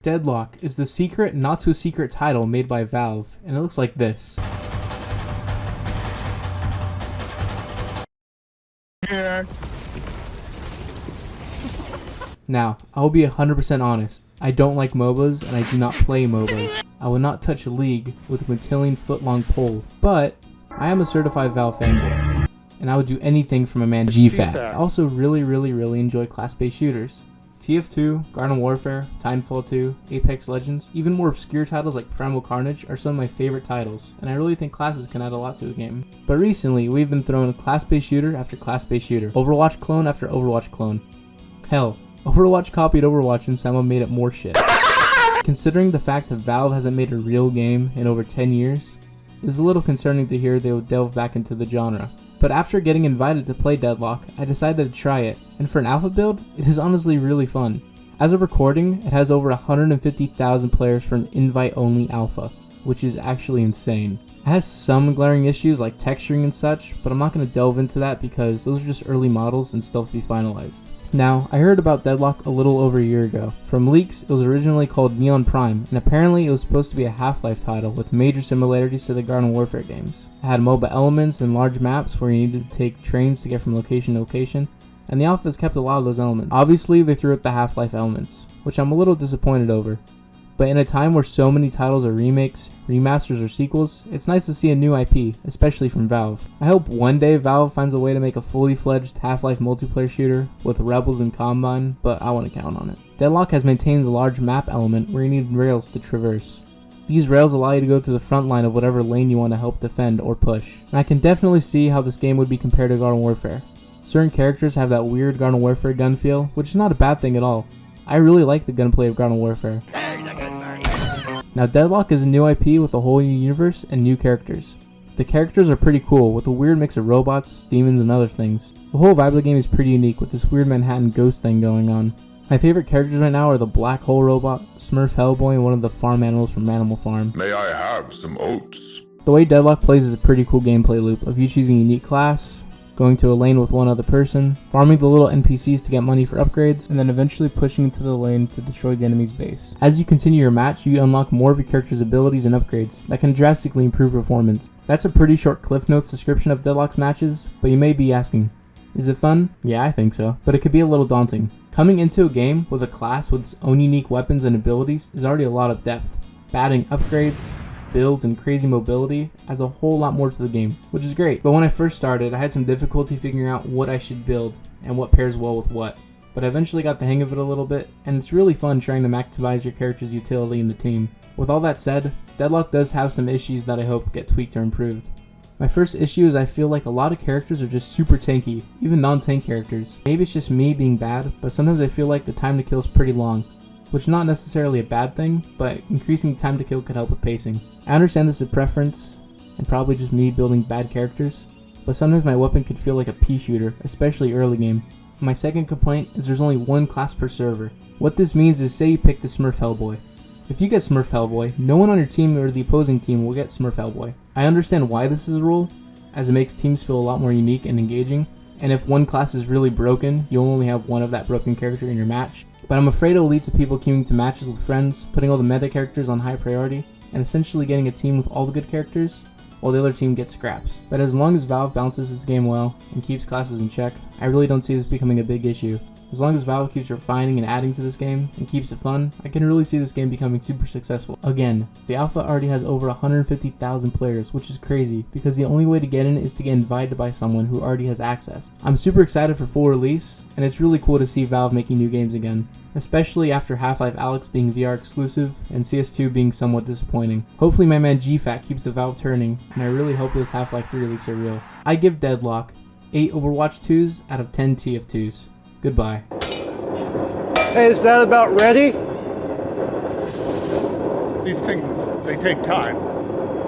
Deadlock is the secret, not so secret title made by Valve, and it looks like this. Yeah. Now, I'll be 100% honest. I don't like MOBAs, and I do not play MOBAs. I would not touch a league with a quintillion-foot-long pole, but I am a certified Valve fanboy, and I would do anything from a man GFAT. I also really enjoy class-based shooters. TF2, Garden Warfare, Titanfall 2, Apex Legends, even more obscure titles like Primal Carnage are some of my favorite titles, and I really think classes can add a lot to a game. But recently, we've been thrown class-based shooter after class-based shooter, Overwatch clone after Overwatch clone. Hell, Overwatch copied Overwatch and someone made it more shit. Considering the fact that Valve hasn't made a real game in over 10 years, it was a little concerning to hear they would delve back into the genre. But after getting invited to play Deadlock, I decided to try it, and for an alpha build, it is honestly really fun. As of recording, it has over 150,000 players for an invite-only alpha, which is actually insane. It has some glaring issues like texturing and such, but I'm not going to delve into that because those are just early models and still to be finalized. Now, I heard about Deadlock a little over a year ago. From leaks, it was originally called Neon Prime, and apparently it was supposed to be a Half-Life title with major similarities to the Garden Warfare games. It had MOBA elements and large maps where you needed to take trains to get from location to location, and the alpha has kept a lot of those elements. Obviously, they threw out the Half-Life elements, which I'm a little disappointed over. But in a time where so many titles are remakes, remasters, or sequels, it's nice to see a new IP, especially from Valve. I hope one day Valve finds a way to make a fully fledged Half-Life multiplayer shooter with Rebels and Combine, but I want to count on it. Deadlock has maintained the large map element where you need rails to traverse. These rails allow you to go to the front line of whatever lane you want to help defend or push. And I can definitely see how this game would be compared to Garden Warfare. Certain characters have that weird Garden Warfare gun feel, which is not a bad thing at all. I really like the gunplay of Garden Warfare. Now, Deadlock is a new IP with a whole new universe and new characters. The characters are pretty cool, with a weird mix of robots, demons, and other things. The whole vibe of the game is pretty unique, with this weird Manhattan ghost thing going on. My favorite characters right now are the Black Hole Robot, Smurf Hellboy, and one of the farm animals from Animal Farm. May I have some oats? The way Deadlock plays is a pretty cool gameplay loop of you choosing a unique class, going to a lane with one other person, farming the little NPCs to get money for upgrades, and then eventually pushing into the lane to destroy the enemy's base. As you continue your match, you unlock more of your character's abilities and upgrades that can drastically improve performance. That's a pretty short Cliff Notes description of Deadlock's matches, but you may be asking, is it fun? Yeah, I think so, but it could be a little daunting. Coming into a game with a class with its own unique weapons and abilities is already a lot of depth. Adding upgrades, builds, and crazy mobility adds a whole lot more to the game, which is great. But when I first started, I had some difficulty figuring out what I should build and what pairs well with what. But I eventually got the hang of it a little bit, and it's really fun trying to maximize your character's utility in the team. With all that said, Deadlock does have some issues that I hope get tweaked or improved. My first issue is I feel like a lot of characters are just super tanky, even non-tank characters. Maybe it's just me being bad, but sometimes I feel like the time to kill is pretty long, which is not necessarily a bad thing, but increasing time to kill could help with pacing. I understand this is a preference, and probably just me building bad characters, but sometimes my weapon could feel like a pea shooter, especially early game. My second complaint is there's only one class per server. What this means is say you pick the Smurf Hellboy. If you get Smurf Hellboy, no one on your team or the opposing team will get Smurf Hellboy. I understand why this is a rule, as it makes teams feel a lot more unique and engaging, and if one class is really broken, you'll only have one of that broken character in your match. But I'm afraid it will lead to people queuing to matches with friends, putting all the meta characters on high priority, and essentially getting a team with all the good characters, while the other team gets scraps. But as long as Valve balances this game well, and keeps classes in check, I really don't see this becoming a big issue. As long as Valve keeps refining and adding to this game, and keeps it fun, I can really see this game becoming super successful. Again, the alpha already has over 150,000 players, which is crazy, because the only way to get in is to get invited by someone who already has access. I'm super excited for full release, and it's really cool to see Valve making new games again, especially after Half-Life Alyx being VR exclusive, and CS2 being somewhat disappointing. Hopefully my man GFAT keeps the Valve turning, and I really hope those Half-Life 3 leaks are real. I give Deadlock 8 Overwatch 2s out of 10 TF2s. Goodbye. Hey, is that about ready? These things, they take time.